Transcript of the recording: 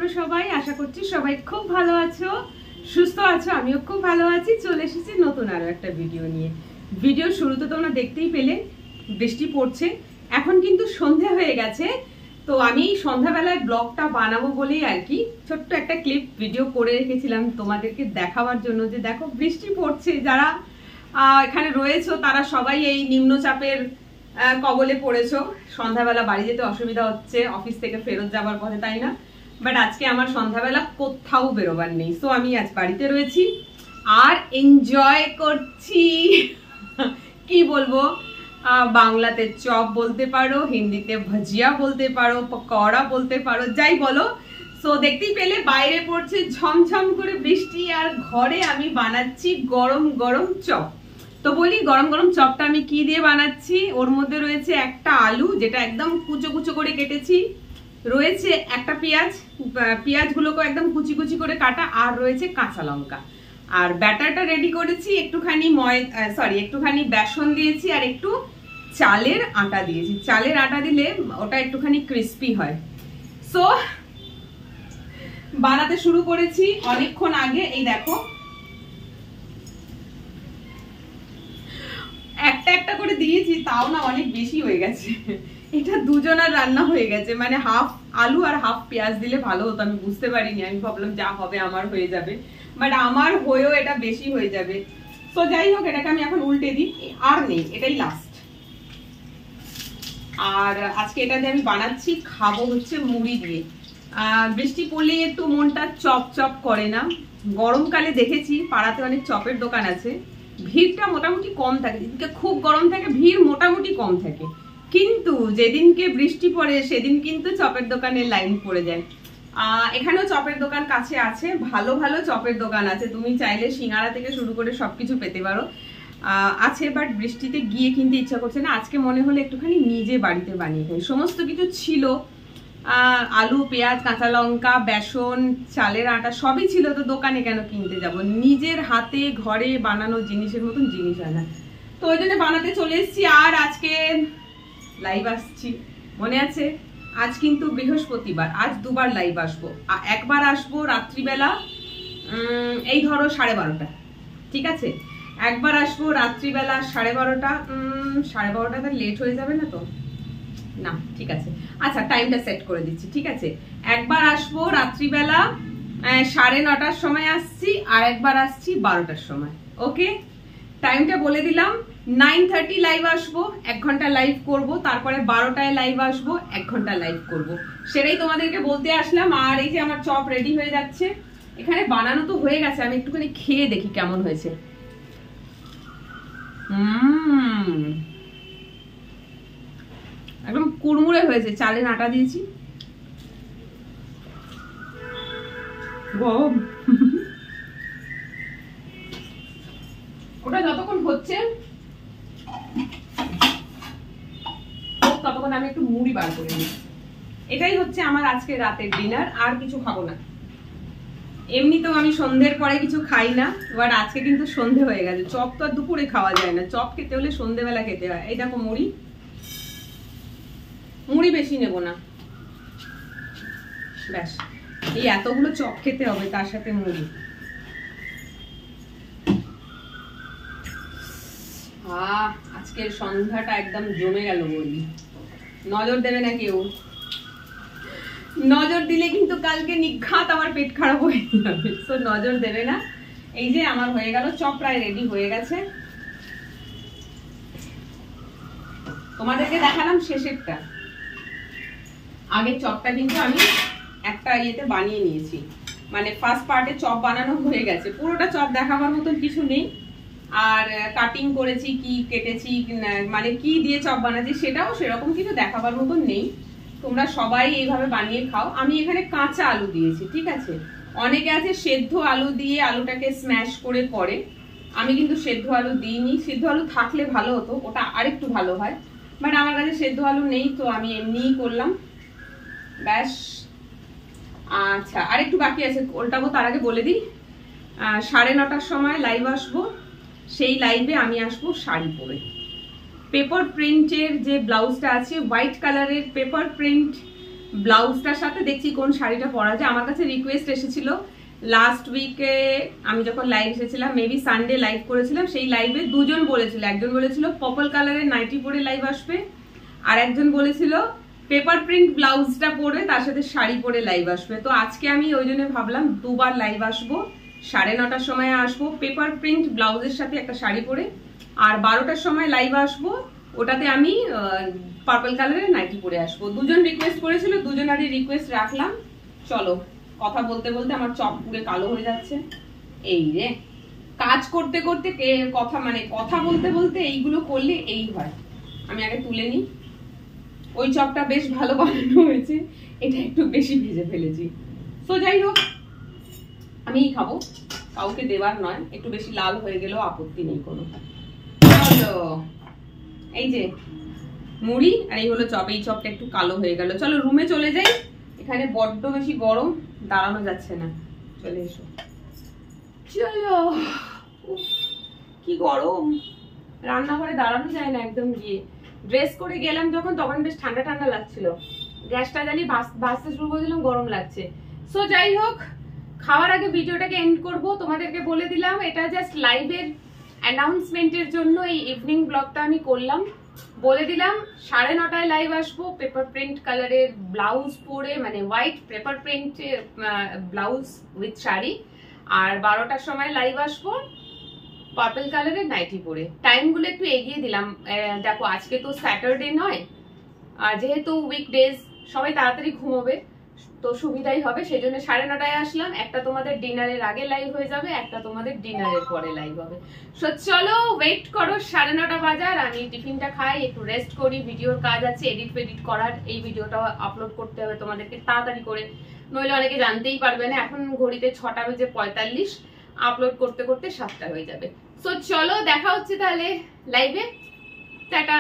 থাকো সবাই, আশা করছি সবাই খুব ভালো আছো, সুস্থ আছো। আমিও খুব ভালো আছি। চলে এসেছি নতুন আরো একটা ভিডিও নিয়ে। ভিডিও শুরুতে তোমরা দেখতেই পেলে বৃষ্টি পড়ছে। এখন কিন্তু সন্ধ্যা হয়ে গেছে, তো আমি সন্ধ্যাবেলায় ব্লগটা বানাবো বলেই আর কি ছোট্ট একটা ক্লিপ ভিডিও করে রেখেছিলাম তোমাদেরকে দেখাবার জন্য যে দেখো বৃষ্টি পড়ছে। যারা এখানে রয়েছো তারা সবাই এই নিম্নচাপের কবলে পড়েছো। সন্ধ্যাবেলা বাড়ি যেতে অসুবিধা হচ্ছে অফিস থেকে ফেরত যাবার পথে, তাই না? বাট আজকে আমার সন্ধ্যাবেলা কোথাও বেরোবার নেই, সো আমি আজ বাড়িতে রয়েছি আর এনজয় করছি। কি বলবো, বাংলাতে চপ বলতে পারো, হিন্দিতে ভজিয়া বলতে পারো, পকোড়া বলতে পারো, যাই বলো। সো দেখতেই পেলে বাইরে পড়ছে ঝমঝম করে বৃষ্টি আর ঘরে আমি বানাচ্ছি গরম গরম চপ। তো বলি গরম গরম চপটা আমি কি দিয়ে বানাচ্ছি। ওর মধ্যে রয়েছে একটা আলু, যেটা একদম কুচো কুচো করে কেটেছি, রয়েছে একটা পেঁয়াজগুলোকে একদম কুচি কুচি করে কাটা, আর রয়েছে কাঁচা লঙ্কা। আর ব্যাটারটা রেডি করেছি, একটুখানি বেসন দিয়েছি আর একটু চালের আটা দিয়েছি। চালের আটা দিলে ওটা একটুখানি ক্রিস্পি হয়। সো বানাতে শুরু করেছি অনেকক্ষণ আগে। এই দেখো একটা একটা করে দিয়েছি, তাও না অনেক বেশি হয়ে গেছে। এটা দুজনের রান্না হয়ে গেছে, মানে হাফ আলু আর হাফ পেঁয়াজ দিলে ভালো হতো। আমি বুঝতে পারিনি, আমি ভাবলাম যা হবে আমার হয়ে যাবে, বাট আমার হয়েও এটা বেশি হয়ে যাবে। তো যাই হোক, এটাকে আমি এখন উল্টে দিই, আর নেই, এটাই লাস্ট। আর আজকে এটা দিয়ে আমি বানাচ্ছি, খাবো হচ্ছে মুড়ি দিয়ে। বৃষ্টি পড়লেই একটু মনটা চপ চপ করে না? গরমকালে দেখেছি পাড়াতে অনেক চপের দোকান আছে, ভিড়টা মোটামুটি কম থাকে। যেদিনকে খুব গরম থাকে ভিড় মোটামুটি কম থাকে, কিন্তু যেদিনকে বৃষ্টি পড়ে সেদিন কিন্তু চপের দোকানের লাইন পড়ে যায়। এখানেও চপের দোকান কাছে আছে, ভালো ভালো চপের দোকান আছে, তুমি চাইলে সিঙ্গারা থেকে শুরু করে সবকিছু পেতে পারো আছে। বাট বৃষ্টিতে গিয়ে কিনতে ইচ্ছা করছে না। আজকে মনে হলো একটুখানি নিজে বাড়িতে বানিয়ে খাই। সমস্ত কিছু ছিল, আলু, পেঁয়াজ, কাঁচা লঙ্কা, বেসন, চালের আটা সবই ছিল, তো দোকানে কেন কিনতে যাব? নিজের হাতে ঘরে বানানো জিনিসের মতন জিনিস হয় না, তো ওই জন্য বানাতে চলে এসেছি। আর আজকে লাইভ আসছি, মনে আছে? আজ কিন্তু বৃহস্পতিবার, আজ দুবার লাইভ আসবো। একবার আসবো রাত্রিবেলা, এই ধরো 12:30, ঠিক আছে? একবার আসবো রাত্রিবেলা 12:30। 12:30 লেট হয়ে যাবে না তো? না, ঠিক আছে, আচ্ছা টাইমটা সেট করে দিচ্ছি, ঠিক আছে? একবার আসবো রাত্রিবেলা 9:30টার সময় আসছি, আর একবার আসছি 12টার সময়। ওকে, টাইমটা বলে দিলাম। 9:30 লাইভ আসবো, 1 ঘন্টা লাইভ করব, তারপরে 12টায় লাইভ আসবো, 1 ঘন্টা লাইভ করব। সেটাই তোমাদেরকে বলতে আসলাম। আর এই যে আমার চপ রেডি হয়ে যাচ্ছে, এখানে বানানো তো হয়ে গেছে, আমি একটুখানি খেয়ে দেখি কেমন হয়েছে। একদম কুড়মুড়ে হয়েছে, চালের আটা দিয়েছি। ওটা যতক্ষণ হচ্ছে ততক্ষণ আমি একটু মুড়ি বার করে নিই। এটাই হচ্ছে আমার আজকে রাতের ডিনার, আর কিছু খাবো না। এমনিতেও আমি সন্ধ্যের পরে কিছু খাই না, এবার আজকে কিন্তু সন্ধে হয়ে গেছে। চপ তো আর দুপুরে খাওয়া যায় না, চপ খেতে হলে সন্ধ্যেবেলা খেতে হয়। এই দেখো মুড়ি, মুড়ি বেশি নেব না, ব্যাস। এই এতগুলো চপ খেতে হবে, তার সাথে মুড়ি। আজকের সন্ধ্যাটা একদম জমে গেল বলি। নজর দেবে না কেউ, নজর দিলে কিন্তু কালকে নিঘাত আমার পেট খারাপ হয়ে যাবে, তো নজর দেবে না। এই যে আমার হয়ে গেল, চপ প্রায় রেডি হয়ে গেছে। তোমাদেরকে দেখালাম শেষেরটা, আগের চপটা কিন্তু আমি একটা ইয়েতে বানিয়ে নিয়েছি, মানে ফার্স্ট পার্টে চপ বানানো হয়ে গেছে। পুরোটা চপ দেখাবার মতন কিছু নেই, আর কাটিং করেছি, কি কেটেছি, মানে কি দিয়ে চপ বানাচ্ছি সেটাও সেরকম কিছু দেখাবার মতন নেই। তোমরা সবাই এইভাবে বানিয়ে খাও। আমি এখানে কাঁচা আলু দিয়েছি, ঠিক আছে? অনেকে আছে সেদ্ধ আলু দিয়ে আলুটাকে স্ম্যাশ করে করে, আমি কিন্তু সেদ্ধ আলু দিইনি। সেদ্ধ আলু থাকলে ভালো হতো, ওটা আরেকটু ভালো হয়, বাট আমার কাছে সেদ্ধ আলু নেই, তো আমি এমনিই করলাম, ব্যাস। আচ্ছা, আরেকটু বাকি আছে, ওল্টাবো। তার আগে বলে দিই, 9:30টার সময় লাইভ আসবো। সেই লাইভে আমি আসবো শাড়ি পরে। পেপার প্রিন্টের যে ব্লাউজটা আছে, হোয়াইট কালারের পেপার প্রিন্ট ব্লাউজটার সাথে দেখছি কোন শাড়িটা পরা যায়। আমার কাছে রিকোয়েস্ট এসেছিল লাস্ট উইকে, আমি যখন লাইভ এসেছিলাম, মেবি সানডে লাইভ করেছিলাম, সেই লাইভে দুজন বলেছিল, একজন বলেছিল পার্পল কালারের নাইটি পরে লাইভ আসবে, আর একজন বলেছিল পেপার প্রিন্ট ব্লাউজটা পরে তার সাথে শাড়ি পরে লাইভ আসবে। তো আজকে আমি ওই জন্য ভাবলাম দুবার লাইভ আসবো, 9:30টার সময় আসবো পেপার প্রিন্ট ব্লাউজের সাথে একটা শাড়ি পরে, আর 12টার সময় লাইভ আসবো, ওটাতে আমি পার্পল কালারের নাইটি পরে আসবো। দুজন রিকোয়েস্ট করেছিল, দুজনারই রিকোয়েস্ট রাখলাম। চলো, কথা বলতে বলতে আমার চপ পুরো কালো হয়ে যাচ্ছে। এই রে, কাজ করতে করতে কথা বলতে বলতে এইগুলো করলে এই হয়। আমি আগে তুলে নিই। ওই চপটা বেশ ভালো বানানো হয়েছে, এটা একটু বেশি ভেজে ফেলেছি। তো যাই হোক, আমিই খাবো, কাউকে দেওয়ার নয়। একটু বেশি লাল হয়ে গেলেও আপত্তি নেই কোনো। চলো, এই যে মুড়ি আর এই হলো চপ। এই চপটা একটু কালো হয়ে গেল। চলো রুমে চলে যাই, এখানে বড্ড বেশি গরম, দাঁড়ানো যাচ্ছে না। চলে এসো। চলো, কি গরম, রান্নাঘরে দাঁড়ানো যায় না একদম। গিয়ে ড্রেস করে গেলাম যখন, তখন বেশ ঠান্ডা ঠান্ডা লাগছিল, গ্যাসটা জানি ভাসতে শুরু করে দিলাম, গরম লাগছে। সো যাই হোক, খাওয়ার আগে ভিডিওটাকে এন্ড করব। তোমাদেরকে বলে দিলাম এটা জাস্ট লাইভের অ্যানাউন্সমেন্টের জন্য এই ইভিনিং ব্লগটা আমি করলাম। বলে দিলাম 9:30টায় লাইভ আসবো পেপার প্রিন্ট কালারের ব্লাউজ পরে, মানে white paper print blouse with sari, আর 12টার সময় লাইভ আসবো পার্পল কালারের নাইটি পরে। টাইমগুলো একটু এগিয়ে দিলাম। দেখো আজকে তো স্যাটারডে নয়, আর যেহেতু উইকডেজ সবাই তাড়াতাড়ি ঘুমোবে, তো সুবিধাই হবে, সেই জন্য 9:30টায় আসলাম। একটা তোমাদের ডিনারের আগে লাইভ হয়ে যাবে, একটা তোমাদের ডিনারের পরে লাইভ হবে। সো চলো ওয়েট করো, 9:30 বাজার, আমি টিফিনটা খাই, একটু রেস্ট করি, ভিডিওর কাজ আছে, এডিট করার। এই ভিডিওটা আপলোড করতে হবে তোমাদেরকে তাড়াতাড়ি করে, নইলে অনেকে জানতেই পারবে না। এখন ঘড়িতে 6:45, আপলোড করতে করতে 7টা হয়ে যাবে। সো চলো, দেখা হচ্ছে তাহলে লাইভে। টাটা।